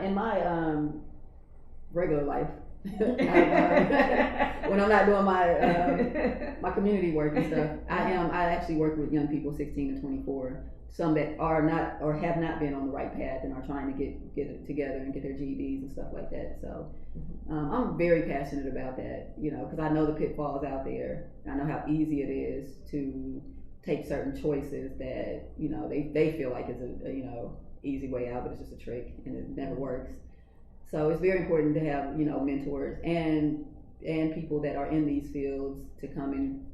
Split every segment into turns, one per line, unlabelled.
in my regular life, when I'm not doing my community work and stuff, I actually work with young people 16 to 24. Some that are not or have not been on the right path and are trying to get it together and get their GEDs and stuff like that. So I'm very passionate about that, because I know the pitfalls out there. I know how easy it is to take certain choices that they feel like is a easy way out, but it's just a trick and it never works. So it's very important to have mentors and people that are in these fields to come and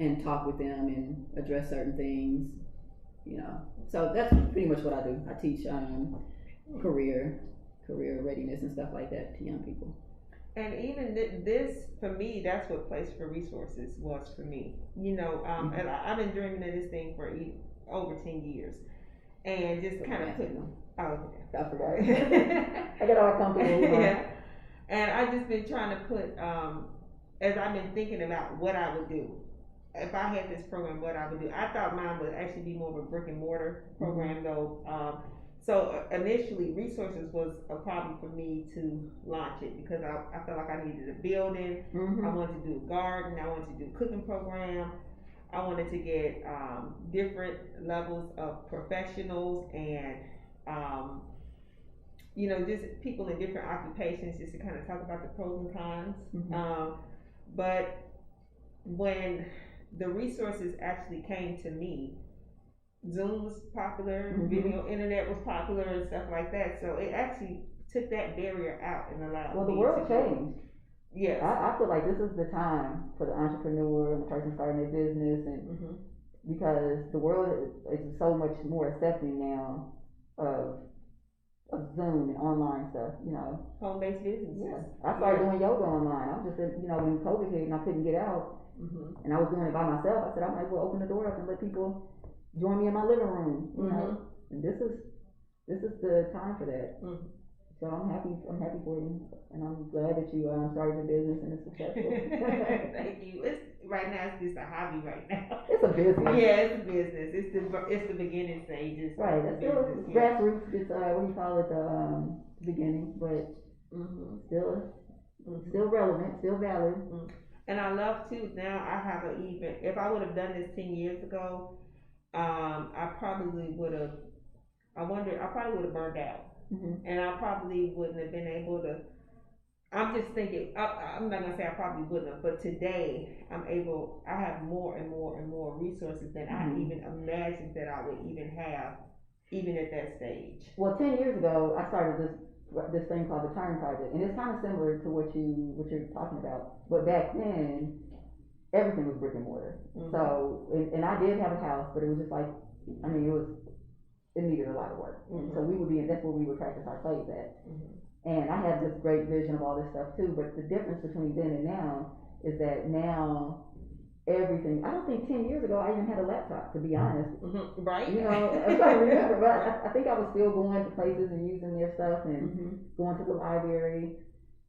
and talk with them and address certain things, So that's pretty much what I do. I teach career readiness and stuff like that to young people.
And even this, for me, that's what Place for Resources was for me. And I've been dreaming of this thing for over 10 years. And just kind of putting them. Oh,
I forgot. I got all comfortable.
Yeah. And I've just been trying to put, as I've been thinking about what I would do. If I had this program, what I would do. I thought mine would actually be more of a brick and mortar program, though. So initially, resources was a problem for me to launch it because I felt like I needed a building. I wanted to do a garden. I wanted to do a cooking program. I wanted to get different levels of professionals and just people in different occupations, just to kind of talk about the pros and cons. But when the resources actually came to me, Zoom was popular, video internet was popular, and stuff like that. So it actually took that barrier out and allowed.
Well, the world changed.
Yeah,
I feel like this is the time for the entrepreneur and the person starting their business, and because the world is so much more accepting now of Zoom and online stuff.
Home-based businesses.
Yeah. I started doing yoga online. I was just when COVID hit and I couldn't get out. And I was doing it by myself. I said I might as well open the door up and let people join me in my living room. And this is the time for that. So I'm happy for you, and I'm glad that you started your business and it's successful.
Thank you. Right now it's just a hobby. Right now
it's a business.
Yeah, it's a business. It's the beginning stages.
Right. It's still grassroots. It's what do you call it? The beginning, but still relevant, still valid.
And I love too. Now I have if I would have done this 10 years ago, I probably would have. I probably would have burned out. And I probably wouldn't have been able to. I'm just thinking. I'm not gonna say I probably wouldn't have, but today I have more and more and more resources than I even imagined that I would even have, even at that stage.
Well, 10 years ago, I started this thing called the Turn Project, and it's kind of similar to what you're talking about. But back then, everything was brick and mortar. So, and I did have a house, but it was just like, it needed a lot of work. And so that's where we would practice our plays at. And I had this great vision of all this stuff too, but the difference between then and now is that now everything, I don't think 10 years ago I even had a laptop, to be honest.
Right.
I'm trying to remember, but I think I was still going to places and using their stuff and going to the library.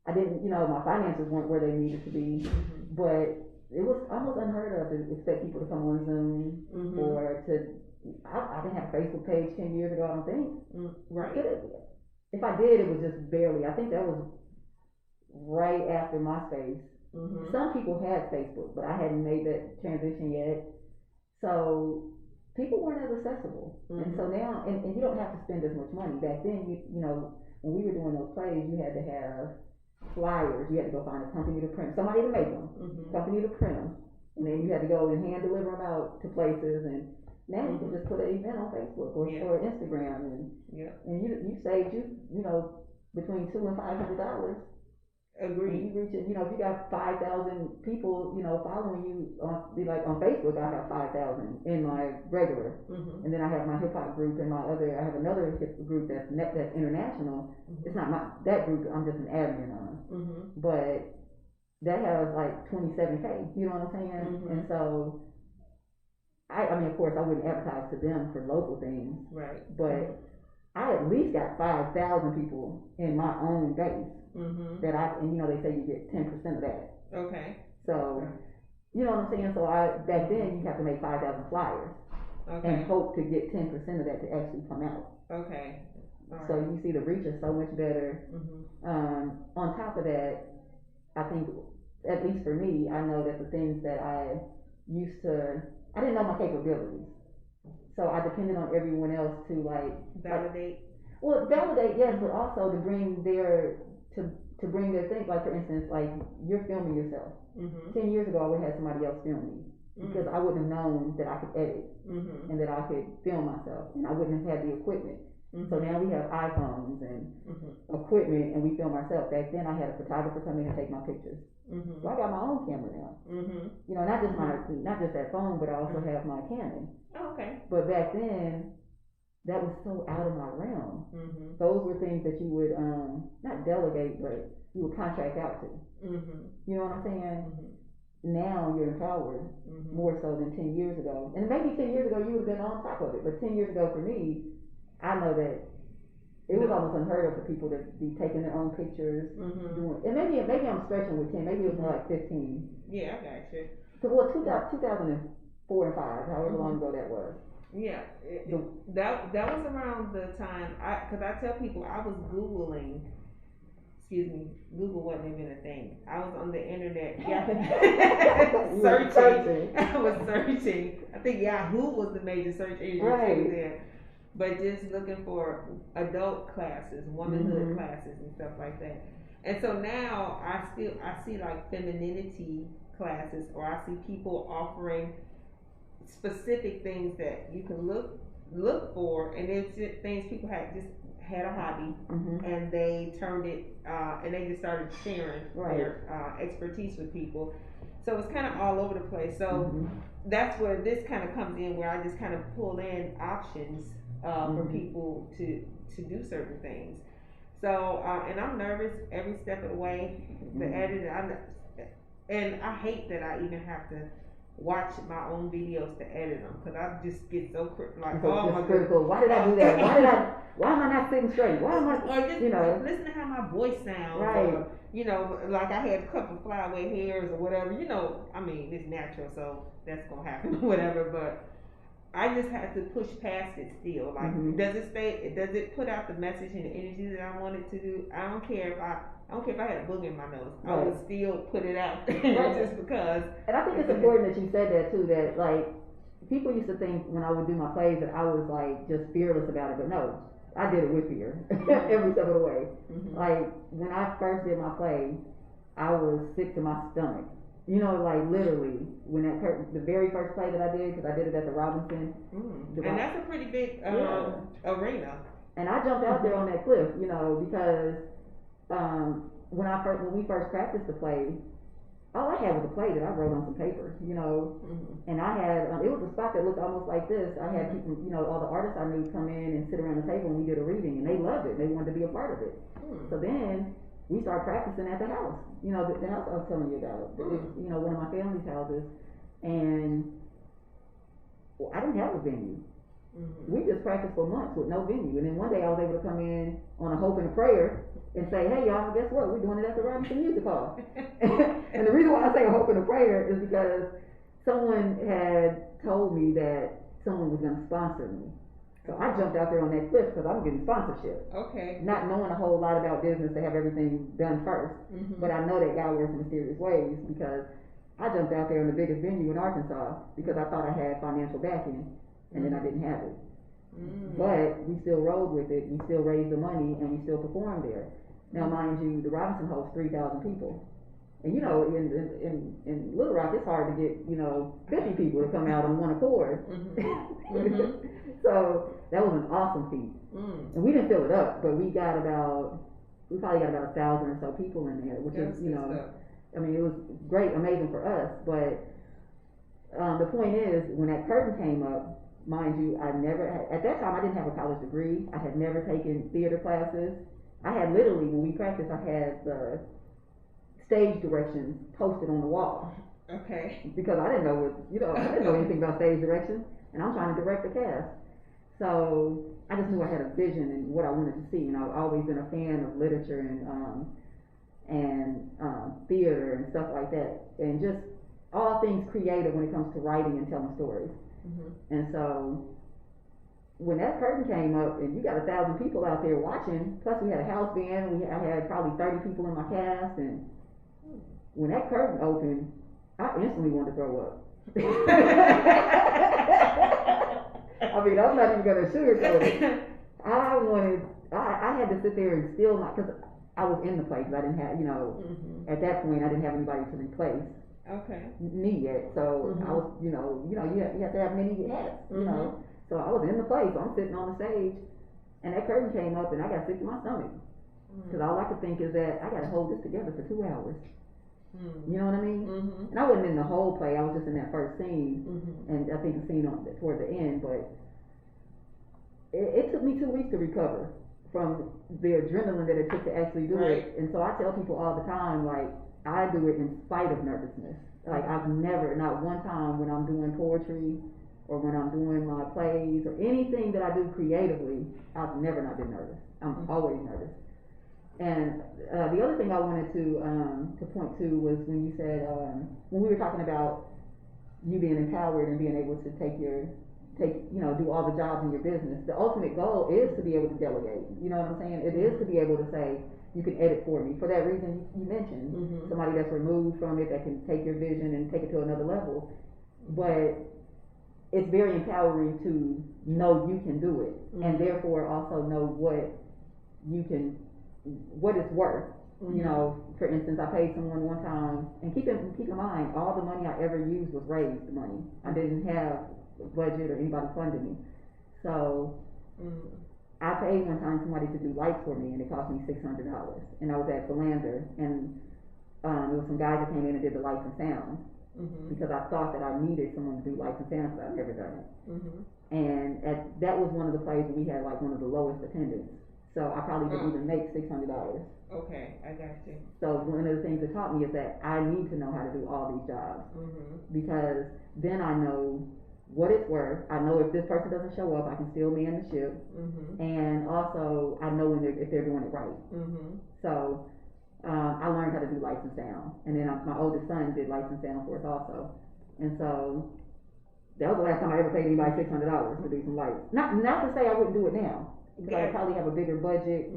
I didn't, my finances weren't where they needed to be, but it was almost unheard of to expect people to come on Zoom or to. I didn't have a Facebook page 10 years ago, I don't think.
Right.
If I did, it was just barely. I think that was right after MySpace. Some people had Facebook, but I hadn't made that transition yet. So people weren't as accessible. And so now, and you don't have to spend as much money. Back then, when we were doing those plays, you had to have flyers. You had to go find a company to print, somebody to make them, company to print them. And then you had to go and hand deliver them out to places. And now you can just put an event on Facebook or Instagram, and you saved between $200 and $500.
Agreed.
You reach it, if you got 5,000 people, following you on Facebook, I have 5,000 in my regular, and then I have my hip hop group and I have another hip group that's international. It's not that group. I'm just an admin on, but that has like 27K. You know what I'm saying? And so. Of course, I wouldn't advertise to them for local things. Right. But I at least got 5,000 people in my own base that they say you get 10% of that.
Okay.
So, you know what I'm saying? So back then you have to make 5,000 flyers and hope to get 10% of that to actually come out.
Okay.
So you see the reach is so much better. On top of that, I think, at least for me, I know that the things that I didn't know my capabilities. So I depended on everyone else to
validate.
Validate, yes, but also to bring their things. Like, for instance, like, you're filming yourself. 10 years ago, I would have had somebody else film me because I wouldn't have known that I could edit and that I could film myself, and I wouldn't have had the equipment. So now we have iPhones and equipment, and we film ourselves. Back then, I had a photographer come in and take my pictures. So I got my own camera now. You know, not just that phone, but I also have my Canon.
Oh, okay.
But back then, that was so out of my realm. Those were things that you would not delegate, but you would contract out to. You know what I'm saying? Now you're empowered more so than 10 years ago. And maybe 10 years ago you would have been on top of it, but 10 years ago for me, I know that it was almost unheard of for people to be taking their own pictures, doing. And maybe I'm stretching with 10. Maybe it was more like 15.
Yeah, I got you.
So 2004 and 5, however long ago that was.
Yeah, that was around the time because I tell people I was Googling. Excuse me, Google wasn't even a thing. I was on the internet, searching. I was searching. I think Yahoo was the major search engine there. But just looking for adult classes, womanhood classes, and stuff like that. And so now I see like femininity classes, or I see people offering specific things that you can look for, and it's just things people had a hobby, and they turned it, and they just started sharing their expertise with people. So it's kind of all over the place. So that's where this kind of comes in, where I just kind of pull in options for people to do certain things. So and I'm nervous every step of the way. The editing, and I hate that I even have to watch my own videos to edit them, because I just get so
critical. Why did I do that? Why am I not sitting straight? Why am I?
Or just listen to how my voice sounds. Or, like I had a couple of flyaway hairs or whatever. I mean, it's natural, so that's gonna happen or whatever. But I just have to push past it still. Like, does it put out the message and the energy that I want it to do? I don't care if I had a booger in my nose. I would still put it out just because. And I think it's important that you said that too, that like people used to think when I would do my plays that I was like just fearless about it, but no, I did it with fear every step of the way. Like when I first did my play, I was sick to my stomach. Like literally, when the very first play that I did, because I did it at the Robinson. And that's a pretty big arena. And I jumped out there on that cliff, because when we first practiced the play, all I had was a play that I wrote on some paper, and I had, it was a spot that looked almost like this. I had people, all the artists I knew come in and sit around the table and we did a reading, and they loved it. They wanted to be a part of it. So then we started practicing at the house, the house I was telling you about. It's, one of my family's houses, and I didn't have a venue. We just practiced for months with no venue, and then one day I was able to come in on a hope and a prayer and say, hey y'all, guess what? We're doing it at the Robinson Music Hall. And the reason why I say a hope and a prayer is because someone had told me that someone was going to sponsor me. So I jumped out there on that cliff because I'm getting sponsorship. Okay. Not knowing a whole lot about business to have everything done first. But I know that God works in mysterious ways, because I jumped out there in the biggest venue in Arkansas because I thought I had financial backing, and then I didn't have it. But we still rode with it, we still raised the money, and we still performed there. Now, mind you, the Robinson hosts 3,000 people. And in Little Rock, it's hard to get, 50 people to come out on one accord. So that was an awesome feat. And we didn't fill it up, but we probably got about 1,000 or so people in there, which is, I mean, it was great, amazing for us. But the point is, when that curtain came up, mind you, at that time I didn't have a college degree. I had never taken theater classes. I had literally, when we practiced, I had the stage directions posted on the wall. Okay. Because I didn't know I didn't know anything about stage direction, and I'm trying to direct the cast. So I just knew I had a vision and what I wanted to see, and I've always been a fan of literature and theater and stuff like that, and just all things creative when it comes to writing and telling stories. And so
when that curtain came up and you got 1,000 people out there watching, plus we had a house band, I had probably 30 people in my cast, and when that curtain opened, I instantly wanted to throw up. I mean, I'm not even gonna sugarcoat it. I had to sit there and still not, because I was in the play, because I didn't have, at that point I didn't have anybody to replace me yet. So I was, you have to have many hats, you know. So I was in the play, so I'm sitting on the stage, and that curtain came up, and I got sick to my stomach, because all I could think is that I got to hold this together for 2 hours. You know what I mean? And I wasn't in the whole play. I was just in that first scene, and I think the scene toward the end. But it took me 2 weeks to recover from the adrenaline that it took to actually do it. And so I tell people all the time, like, I do it in spite of nervousness. Like, I've never, not one time when I'm doing poetry or when I'm doing my plays or anything that I do creatively, I've never not been nervous. I'm always nervous. And the other thing I wanted to point to was when you said, when we were talking about you being empowered and being able to do all the jobs in your business. The ultimate goal is to be able to delegate. You know what I'm saying? It is to be able to say, you can edit for me. For that reason you mentioned, somebody that's removed from it that can take your vision and take it to another level. But it's very empowering to know you can do it, and therefore also know what it's worth. You know, for instance, I paid someone one time, and keep in mind, all the money I ever used was raised money. I didn't have a budget or anybody funding me. So I paid one time somebody to do lights for me, and it cost me $600. And I was at Philander, and there was some guys that came in and did the lights and sound, because I thought that I needed someone to do lights and sound, because I've never done it. And that was one of the plays where we had like one of the lowest attendance. So I probably didn't even make $600.
Okay, I got you.
So one of the things it taught me is that I need to know how to do all these jobs, because then I know what it's worth. I know if this person doesn't show up, I can still man the ship, and also I know if they're doing it right. So I learned how to do lights and sound, and then my oldest son did lights and sound for us also, and so that was the last time I ever paid anybody $600 to do some lights. Not to say I wouldn't do it now. Because I probably have a bigger budget,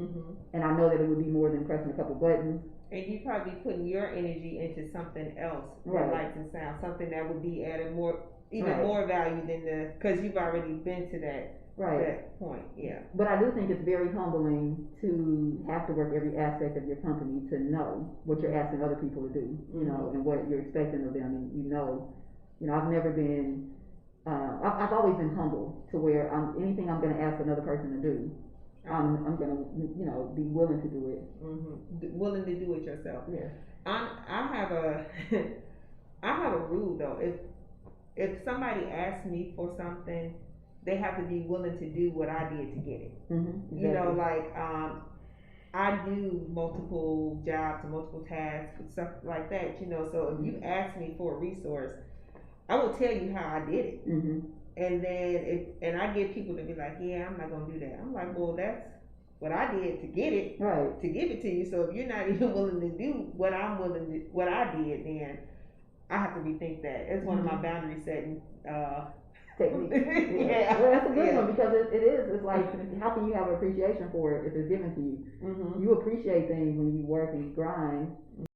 and I know that it would be more than pressing a couple buttons.
And you probably putting your energy into something else, than lights and sound, something that would be adding more value than because you've already been to that point. Yeah.
But I do think it's very humbling to have to work every aspect of your company to know what you're asking other people to do, you know, and what you're expecting of them, and you know, I've never been. I've always been humble to where anything I'm going to ask another person to do, I'm going to, be willing to do it.
Willing to do it yourself.
Yeah.
I have a rule though. If somebody asks me for something, they have to be willing to do what I did to get it. Exactly. You know, like I do multiple jobs and multiple tasks and stuff like that. You know, so if you ask me for a resource, I will tell you how I did it. And then I get people to be like, yeah, I'm not gonna do that. I'm like, well, that's what I did to get it, to give it to you. So if you're not even willing to do what I did, then I have to rethink that. It's one of my boundary setting
techniques. Yeah. Well, that's a good one, because it is. It's like, how can you have appreciation for it if it's given to you? You appreciate things when you work and you grind.